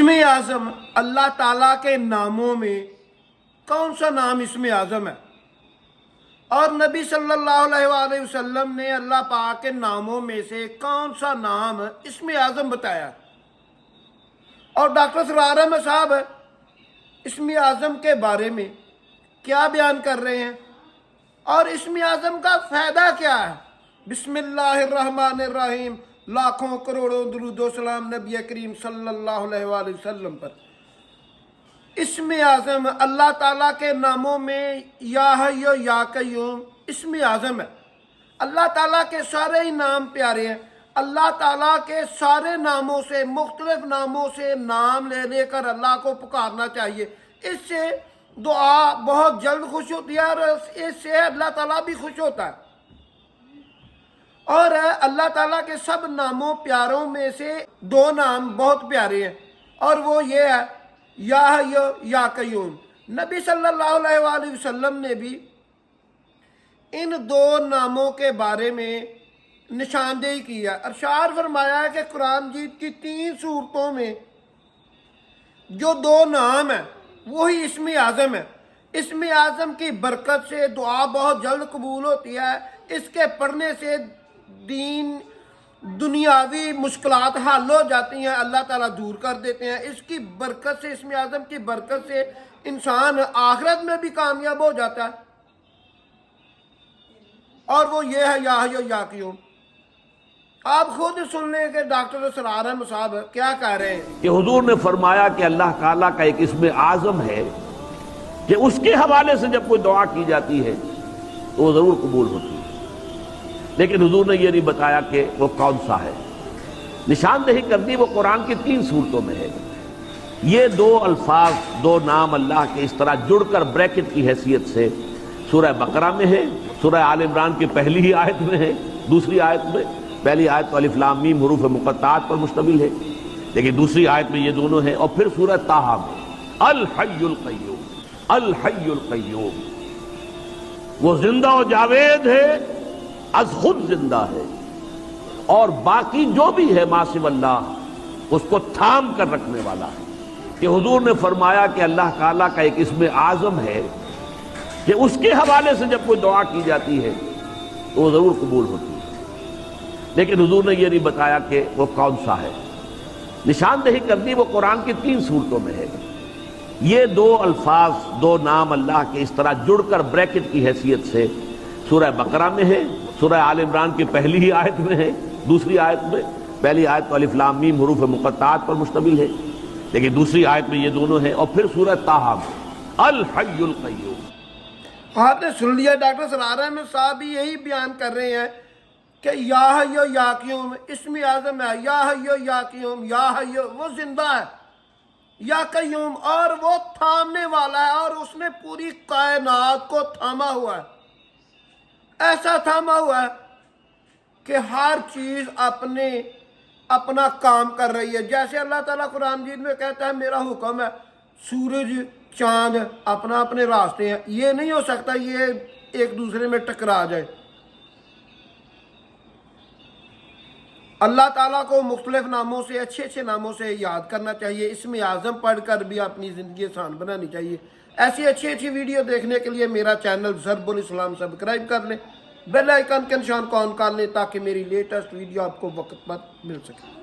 اسم اعظم اللہ تعالیٰ کے ناموں میں کون سا نام اسم اعظم ہے؟ اور نبی صلی اللہ علیہ وآلہ وسلم نے اللہ پاک کے ناموں میں سے کون سا نام اسم اعظم بتایا؟ اور ڈاکٹر اسرار احمد صاحب اسم اعظم کے بارے میں کیا بیان کر رہے ہیں اور اسم اعظم کا فائدہ کیا ہے؟ بسم اللہ الرحمن الرحیم، لاکھوں کروڑوں درود و سلام نبی کریم صلی اللہ علیہ وآلہ وسلم پر۔ اسم اعظم اللہ تعالیٰ کے ناموں میں یا حی یا قیوم اسم اعظم ہے۔ اللہ تعالیٰ کے سارے ہی نام پیارے ہیں۔ اللہ تعالیٰ کے سارے ناموں سے، مختلف ناموں سے نام لے لے کر اللہ کو پکارنا چاہیے۔ اس سے دعا بہت جلد خوش ہوتی ہے اور اس سے اللہ تعالیٰ بھی خوش ہوتا ہے۔ اور اللہ تعالیٰ کے سب ناموں پیاروں میں سے دو نام بہت پیارے ہیں، اور وہ یہ ہے یا حی یا قیوم۔ نبی صلی اللہ علیہ وآلہ وسلم نے بھی ان دو ناموں کے بارے میں نشاندہی کی ہے۔ ارشاد فرمایا ہے کہ قرآن مجید کی 3 سورتوں میں جو 2 نام ہیں وہی اسم اعظم ہے۔ اسم اعظم کی برکت سے دعا بہت جلد قبول ہوتی ہے۔ اس کے پڑھنے سے دنیاوی مشکلات حل ہو جاتی ہیں، اللہ تعالیٰ دور کر دیتے ہیں۔ اس کی برکت سے، اسم اعظم کی برکت سے انسان آخرت میں بھی کامیاب ہو جاتا ہے، اور وہ یہ ہے یا حی یا قیوم۔ آپ خود سن لیں کہ ڈاکٹر اسرار احمد صاحب کیا کہہ رہے ہیں کہ حضور نے فرمایا کہ اللہ تعالیٰ کا ایک اسم اعظم ہے کہ اس کے حوالے سے جب کوئی دعا کی جاتی ہے تو وہ ضرور قبول ہوتی ہے، لیکن حضور نے یہ نہیں بتایا کہ وہ کون سا ہے۔ نشاندہی کر دی وہ قرآن کی 3 سورتوں میں ہے۔ یہ 2 الفاظ، 2 نام اللہ کے اس طرح جڑ کر بریکٹ کی حیثیت سے سورہ بقرہ میں ہے، سورہ آل عمران کی پہلی ہی آیت میں ہے، دوسری آیت میں، پہلی آیت تو الف لام میم حروف مقطعات پر مشتمل ہے، لیکن دوسری آیت میں یہ دونوں ہیں، اور پھر سورہ طٰہٰ میں الحی القیوم، الحی القیوم، وہ زندہ و جاوید ہے، از خود زندہ ہے، اور باقی جو بھی ہے ما سوی اللہ اس کو تھام کر رکھنے والا ہے۔ کہ حضور نے فرمایا کہ اللہ تعالیٰ کا ایک اسم اعظم ہے کہ اس کے حوالے سے جب کوئی دعا کی جاتی ہے تو وہ ضرور قبول ہوتی ہے، لیکن حضور نے یہ نہیں بتایا کہ وہ کون سا ہے۔ نشاندہی کر دی وہ قرآن کی 3 سورتوں میں ہے۔ یہ 2 الفاظ، 2 نام اللہ کے اس طرح جڑ کر بریکٹ کی حیثیت سے سورہ بقرہ میں ہے، سورہ آل عمران کی پہلی ہی آیت میں ہے، دوسری آیت میں، پہلی آیت تو الف لام میم حروف مقطعات پر مشتمل ہے، لیکن دوسری آیت میں یہ دونوں ہیں، اور پھر سورہ طٰہٰ میں الحی القیوم۔ آپ نے سن لیا، ڈاکٹر اسرار احمد صاحب بھی یہی بیان کر رہے ہیں کہ یا حی یا قیوم اسم اعظم ہے۔ یا حی یا قیوم، یا حی وہ زندہ ہے، یا قیوم اور وہ تھامنے والا ہے، اور اس نے پوری کائنات کو تھاما ہوا ہے، ایسا تھاما ہوا ہے کہ ہر چیز اپنا کام کر رہی ہے۔ جیسے اللہ تعالیٰ قرآن مجید میں کہتا ہے میرا حکم ہے، سورج چاند اپنے راستے ہیں، یہ نہیں ہو سکتا یہ ایک دوسرے میں ٹکرا جائے۔ اللہ تعالیٰ کو مختلف ناموں سے، اچھے اچھے ناموں سے یاد کرنا چاہیے، اسم اعظم پڑھ کر بھی اپنی زندگی آسان بنانی چاہیے۔ ایسی اچھی ویڈیو دیکھنے کے لیے میرا چینل ضرب الاسلام سبسکرائب کر لیں، بیل آئیکن کے نشان کو آن کر لیں تاکہ میری لیٹسٹ ویڈیو آپ کو وقت پر مل سکے۔